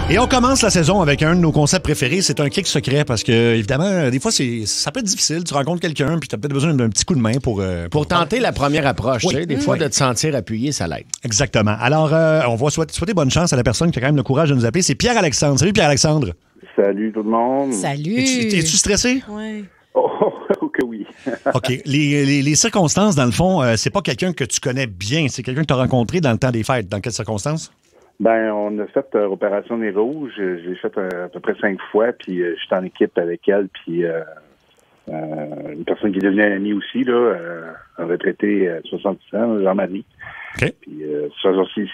Et on commence la saison avec un de nos concepts préférés, c'est un kick secret parce que, évidemment, des fois, ça peut être difficile. Tu rencontres quelqu'un puis tu as peut-être besoin d'un petit coup de main pour tenter la première approche. Oui. Tu sais, des fois, de te sentir appuyé, ça l'aide. Exactement. Alors, on va souhaiter bonne chance à la personne qui a quand même le courage de nous appeler. C'est Pierre-Alexandre. Salut, Pierre-Alexandre. Salut tout le monde. Salut. Es-tu stressé? Oui. Oh, que oui. OK. Les circonstances, dans le fond, c'est pas quelqu'un que tu connais bien. C'est quelqu'un que tu as rencontré dans le temps des fêtes. Dans quelles circonstances? Ben, on a fait Opération Nez Rouge. J'ai fait à peu près 5 fois, puis j'étais en équipe avec elle, puis une personne qui est devenue amie aussi, là, un retraité 70 ans, Jean-Marie. OK. Puis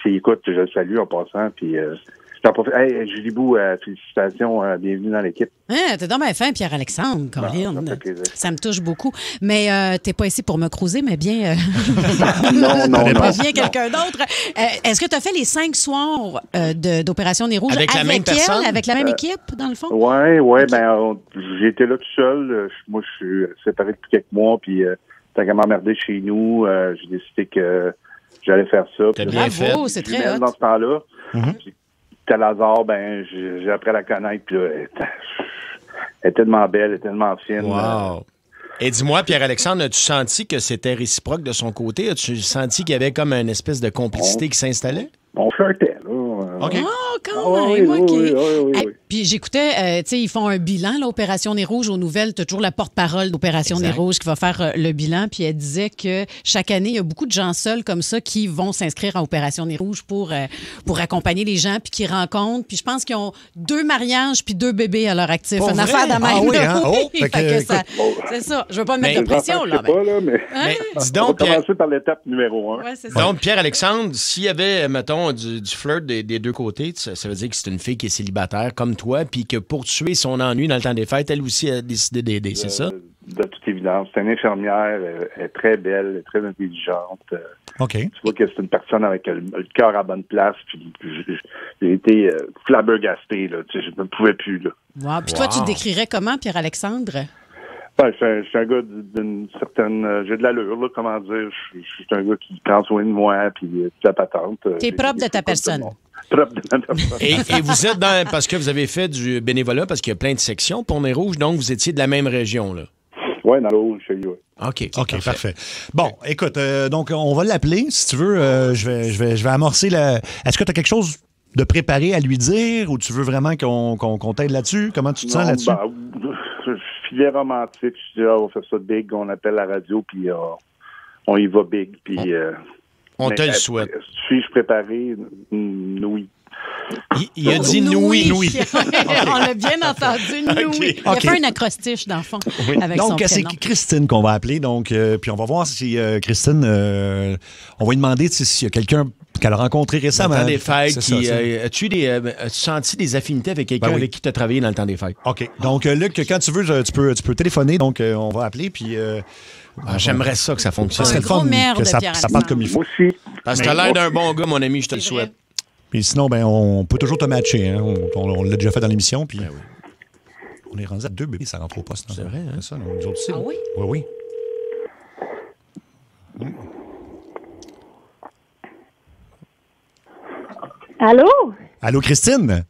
s'il écoute, je le salue en passant, puis j'en profite. Hey, Julie Bou, félicitations, bienvenue dans l'équipe. Hein, t'es dans ma fin, Pierre-Alexandre, Corinne. Ça me fait plaisir. Ça me touche beaucoup. Mais t'es pas ici pour me cruiser, mais bien... Non. bien quelqu'un d'autre. Est-ce que tu as fait les 5 soirs d'Opération Nez Rouge Avec la même personne? Avec la même équipe, dans le fond? Ouais, Okay. ben, j'étais là tout seul. Moi, je suis séparé depuis quelques mois, puis tant qu'à m'emmerder chez nous, j'ai décidé que j'allais faire ça. T'as Puis, bien fait. Bravo, c'est très hot. dans ce temps-là. Mhm. Puis, tel hasard, ben, j'ai appris à la connaître, puis là, elle est tellement belle, elle est tellement fine. Wow. Et dis-moi, Pierre-Alexandre, as-tu senti que c'était réciproque de son côté? As-tu senti qu'il y avait comme une espèce de complicité qui s'installait? On flirtait, là. OK. Oh, quand Oui, même, OK. oui. Hey, puis j'écoutais, tu sais, ils font un bilan, l'Opération Nez Rouge aux nouvelles. Tu as toujours la porte-parole d'Opération Nez Rouge qui va faire le bilan. Puis elle disait que chaque année, il y a beaucoup de gens seuls comme ça qui vont s'inscrire en Opération Nez Rouge pour accompagner les gens, puis qui rencontrent. Puis je pense qu'ils ont 2 mariages puis 2 bébés à leur actif. Pour Une vrai? affaire de même. Ah oui, là. hein? Oh, Oui, fait que, fait que ça- c'est ça. Je veux pas me mettre de pression, là. Je sais pas, là, mais Mais dis on va donc, Pierre, commencer par l'étape numéro 1. Ouais, c'est ça. donc, Pierre-Alexandre, s'il y avait, mettons, du flirt des deux côtés, ça veut dire que c'est une fille qui est célibataire comme toi, puis que pour tuer son ennui dans le temps des fêtes, elle aussi a décidé d'aider, c'est ça? De toute évidence. C'est une infirmière, elle est très belle, elle est très intelligente. OK. Tu vois que c'est une personne avec le cœur à bonne place. Puis j'ai été flabbergasté, là. Tu sais, je ne pouvais plus, là. Wow. Puis toi, tu te décrirais comment, Pierre-Alexandre? Ben, je suis un gars d'une certaine... j'ai de l'allure, là, comment dire. Je suis un gars qui prend soin de moi, puis toute la patente. T'es propre de ta personne. Propre de ma personne. Et vous êtes parce que vous avez fait du bénévolat, parce qu'il y a plein de sections pour Nez Rouge, donc vous étiez de la même région, là. Oui, dans l'eau, je suis... OK, parfait. Bon, écoute, donc on va l'appeler. Si tu veux, je vais amorcer la... Est-ce que tu as quelque chose de préparé à lui dire ou tu veux vraiment qu'on t'aide là-dessus? Comment tu te sens là-dessus? Je filais romantique. Je dis, on va faire ça big, on appelle la radio, puis on y va big. Puis, On mais, te le souhaite. Suis-je préparé? Oui. Il a dit nouille. On l'a bien entendu, nouille. Il a OK. fait un acrostiche, dans le fond, avec son Donc, c'est prénom. Christine qu'on va appeler. Donc, puis on va voir si Christine, on va lui demander s'il y a quelqu'un qu'elle a rencontré récemment. Dans le temps des fêtes, C'est ça, c'est- as-tu senti des affinités avec quelqu'un Ben oui. avec qui tu as travaillé dans le temps des fêtes? OK. Donc, Luc, quand tu veux, tu peux téléphoner. Donc, on va appeler. Puis, J'aimerais ça que ça fonctionne. ça serait le gros fun merde, que ça Pierre-Alexandre. parte comme il faut. Moi aussi. Parce que t'as l'air d'un bon gars, mon ami, je te le C'est souhaite. vrai. Puis sinon, ben, on peut toujours te matcher. Hein. On l'a déjà fait dans l'émission. Puis on est rendu à 2 bébés, ça rentre au poste. C'est vrai, hein? C'est ça, nous autres aussi. Ah oui? Oui. Allô? Allô, Christine?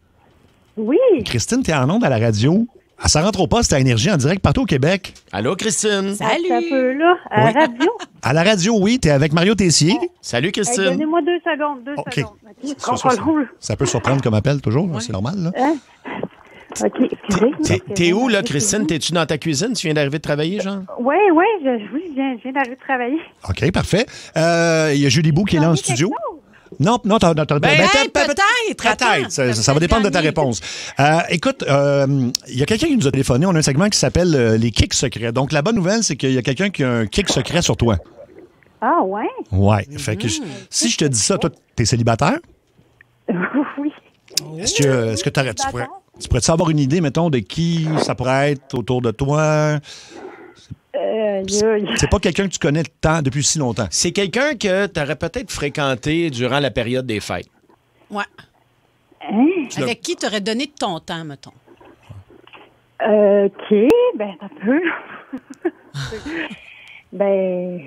Oui. Christine, t'es en onde à la radio. Ah, ça rentre au poste à Énergie en direct partout au Québec. Allô, Christine? Salut! Ça peut, là, à Oui. la radio. À la radio, oui, t'es avec Mario Tessier. Salut, Hey, Christine. donnez-moi 2 secondes, 2 OK. secondes. OK, Ça, prends pas long, là. ça peut surprendre comme appel toujours, là, c'est normal. Là. Hein? OK, excusez. T'es où, là, Christine? T'es-tu dans ta cuisine? Tu viens d'arriver de travailler, genre? Oui, je viens d'arriver de travailler. OK, parfait. Il y a Julie Bou qui est là en studio. Non, t'as Ben, peut-être. Attends, Ça va dépendre de ta réponse. Écoute, il y a quelqu'un qui nous a téléphoné. On a un segment qui s'appelle les kicks secrets. Donc, la bonne nouvelle, c'est qu'il y a quelqu'un qui a un kick secret sur toi. Ah, ouais? Ouais. Fait que si je te dis ça, toi, t'es célibataire? Oui. Est-ce que tu pourrais avoir une idée, mettons, de qui ça pourrait être autour de toi? C'est pas quelqu'un que tu connais depuis si longtemps. C'est quelqu'un que t'aurais peut-être fréquenté durant la période des fêtes. Ouais. Hein? Avec qui t'aurais donné de ton temps, mettons? OK, ben, ça peut. Ben,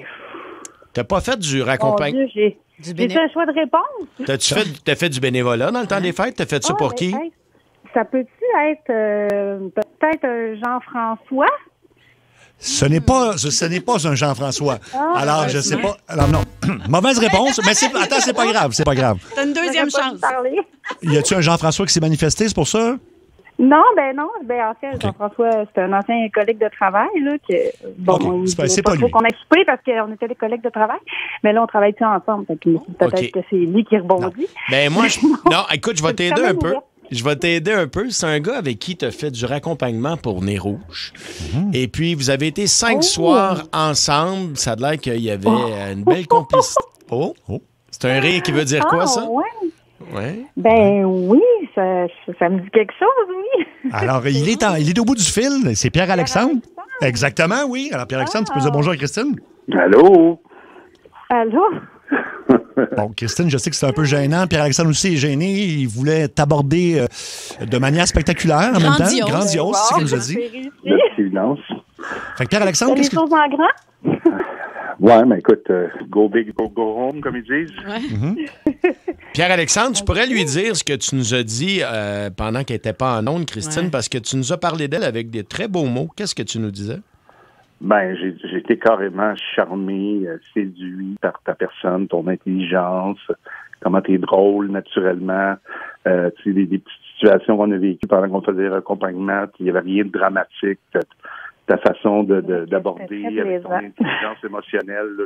T'as pas fait du Mon raccompagnement? Dieu, j'ai Du un choix de réponse. T'as fait du bénévolat dans le temps des fêtes? T'as fait ça pour mais, qui? hey, ça peut-tu être peut-être un Jean-François? Ce n'est pas un Jean-François. Alors, je sais pas. Alors, non. Mauvaise réponse, mais attends, c'est pas grave, c'est pas grave. T'as une deuxième J'aurais pas chance. dû parler. Y a-tu un Jean-François qui s'est manifesté, c'est pour ça? Non. En fait, Jean-François, c'est un ancien collègue de travail, là, que, bon, OK. il C'est pas pas trop lui. qu'on a coupé parce qu'on était des collègues de travail, mais là, on travaille plus ensemble. Fait que peut-être OK. que c'est lui qui rebondit. Ben moi, non, écoute, je vais C'est t'aider quand un même peu. ouvert. Je vais t'aider un peu. C'est un gars avec qui tu as fait du raccompagnement pour Nez Rouge. Et puis, vous avez été 5 soirs ensemble. Ça a l'air qu'il y avait une belle complicité. Oh! C'est un rire qui veut dire quoi, ça? Ouais. Ouais. Ben oui, ça me dit quelque chose, oui. Alors, il est au bout du fil. C'est Pierre-Alexandre. Exactement, oui. Alors, Pierre-Alexandre, tu peux dire bonjour à Christine? Allô? Allô? Bon, Christine, je sais que c'est un peu gênant. Pierre-Alexandre aussi est gêné. Il voulait t'aborder de manière spectaculaire en même Grandiose. temps. Grandiose, c'est ce qu'il nous a dit. C'est réussi. La petite évidence. Fait que Pierre-Alexandre, T'as les qu'est-ce que... choses en grand? Ouais, mais écoute, go big, go home, comme ils disent. Pierre-Alexandre, tu pourrais lui dire ce que tu nous as dit pendant qu'elle n'était pas en onde, Christine, Ouais. parce que tu nous as parlé d'elle avec des très beaux mots. Qu'est-ce que tu nous disais? Ben, j'ai été carrément charmé, séduit par ta personne, ton intelligence, comment t'es drôle naturellement. Tu sais, des petites situations qu'on a vécues pendant qu'on faisait l'accompagnement, il n'y avait rien de dramatique. Ta façon d'aborder très avec ton plaisant. intelligence émotionnelle, là,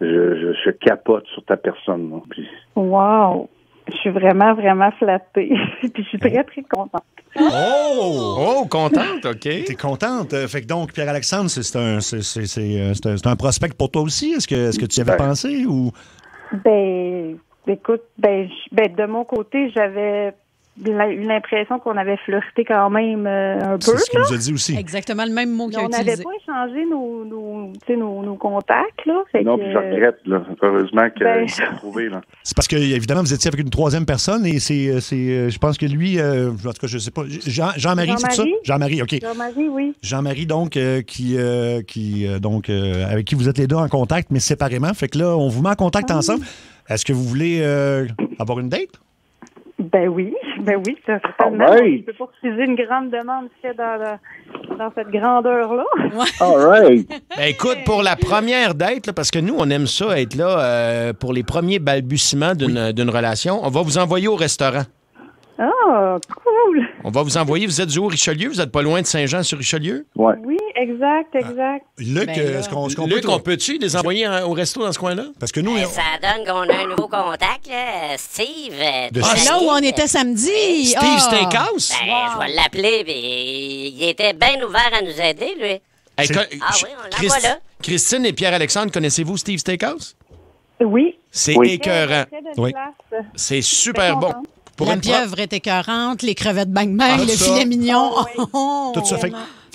je capote sur ta personne. Là. Puis, Wow! Je suis vraiment, vraiment flattée. Puis je suis très, très contente. Oh, contente, OK. T'es contente. Fait que donc, Pierre-Alexandre, c'est un prospect pour toi aussi. Est-ce que tu y avais Ben. pensé ou... Ben, écoute, de mon côté, j'avais eu l'impression qu'on avait flirté quand même un peu. C'est ce qu'il Là. nous a dit aussi. Exactement le même mot qu'il Mais a on n'avait utilisé. pas échangé nos contacts. Là. Fait non, que, puis je regrette, là. Heureusement qu'il ben. s'est trouvé, là. C'est parce que, évidemment, vous étiez avec une troisième personne et je pense que lui, en tout cas, je sais pas, Jean-Marie, c'est ça? Jean-Marie? Jean-Marie, OK. Jean-Marie, oui. Jean-Marie, donc, avec qui vous êtes les deux en contact, mais séparément. Fait que là, on vous met en contact ensemble. Est-ce que vous voulez avoir une date? Ben oui, certainement. Alright. Je peux pas refuser une grande demande faite dans cette grandeur-là. All right. Ben, écoute, pour la première date, là, parce que nous, on aime ça être là pour les premiers balbutiements d'une relation, on va vous envoyer au restaurant. Ah, cool. On va vous envoyer, vous êtes où, Richelieu? Vous êtes pas loin de Saint-Jean-sur-Richelieu? Ouais. Oui, exact. Luc, Ben là. est-ce qu'on peut... Luc, on peut-tu les envoyer au resto dans ce coin-là? Parce que nous, Ça donne qu'on a un nouveau contact, là. Steve. De C'est là où on était samedi. Steve Ah! Steakhouse? Ben, je vais l'appeler, puis il était bien ouvert à nous aider, lui. Hey, C'est- Ah oui, on l'envoie là. Christine et Pierre-Alexandre, connaissez-vous Steve Steakhouse? Oui. C'est Oui. écœurant. Très belle Oui. place. C'est super bon. contente. Pour La une pieuvre est écœurante, les crevettes bang-bang, Ah, le ça. filet mignon. Tout ça. Fait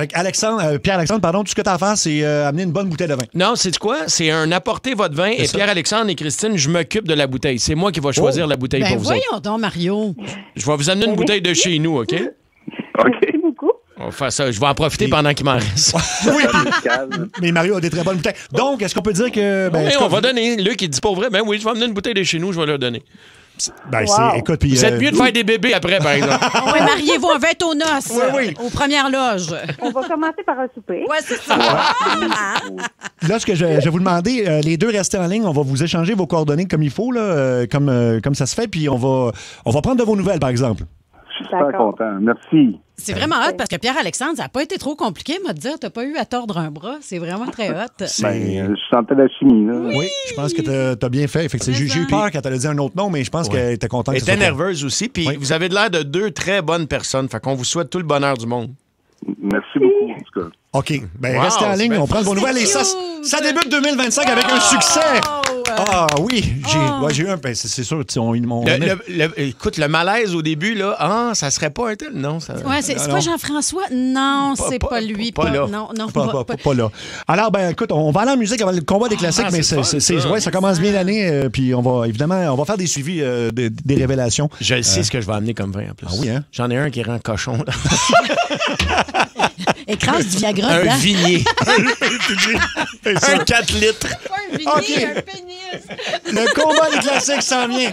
que Pierre-Alexandre, pardon, tout ce que tu as à faire, c'est amener une bonne bouteille de vin. Non, c'est quoi? C'est un apporter votre vin et ça. Pierre-Alexandre et Christine, je m'occupe de la bouteille. C'est moi qui vais choisir la bouteille Ben pour vous autres. voyons donc, Mario. Je vais vous amener une bouteille de chez nous, OK? OK. Merci beaucoup. On va faire ça. Je vais en profiter pendant qu'il m'en reste. Oui, Calme. mais Mario a des très bonnes bouteilles. Donc, est-ce qu'on peut dire que... Oui, est-ce on qu'on- va donner. Luc, il dit pas vrai. Ben oui, je vais amener une bouteille de chez nous, je vais leur donner. Ben, Wow. écoute, puis... Vous êtes mieux de faire des bébés après, par exemple. Oui, mariez-vous en fête aux noces. Oui. Aux premières loges. On va commencer par un souper. Ouais, c'est ça. Là, ce que je vais vous demander, les deux restez en ligne, on va vous échanger vos coordonnées comme il faut, là, comme ça se fait, puis on va prendre de vos nouvelles, par exemple. Je suis super D'accord. content. Merci. C'est vraiment hot parce que Pierre-Alexandre, ça n'a pas été trop compliqué, moi, de dire. T'as pas eu à tordre un bras. C'est vraiment très hot. Ben, je sentais la chimie, là. Oui, je pense que t'as bien fait. Fait que j'ai eu peur quand t'allais dire un autre nom, mais je pense qu'elle était contente. Elle que ce était soit toi. nerveuse aussi, puis Oui. vous avez l'air de deux très bonnes personnes. Fait qu'on vous souhaite tout le bonheur du monde. Merci beaucoup, en tout cas. OK. Ben, Wow, restez en c'est ligne, bien. on prend de vos nouvelles et ça débute 2025 avec un succès. Ah oui, j'ai eu un... Ben, c'est sûr, Écoute, le malaise au début, là, ça serait pas un tel, non? Ça... Ouais, c'est pas Jean-François? Non, c'est pas lui. Pas là. Non, pas là. Alors, ben écoute, on va aller en musique avant le combat des classiques, mais ça commence bien l'année, puis on va faire des suivis des révélations. Je sais ce que je vais amener comme vin, en plus. Ah oui, hein? J'en ai un qui rend cochon, là. Écrase du Viagra. Un vignier. Un 4 litres. Pas un vignier, un pénis. Le combat des classiques s'en vient.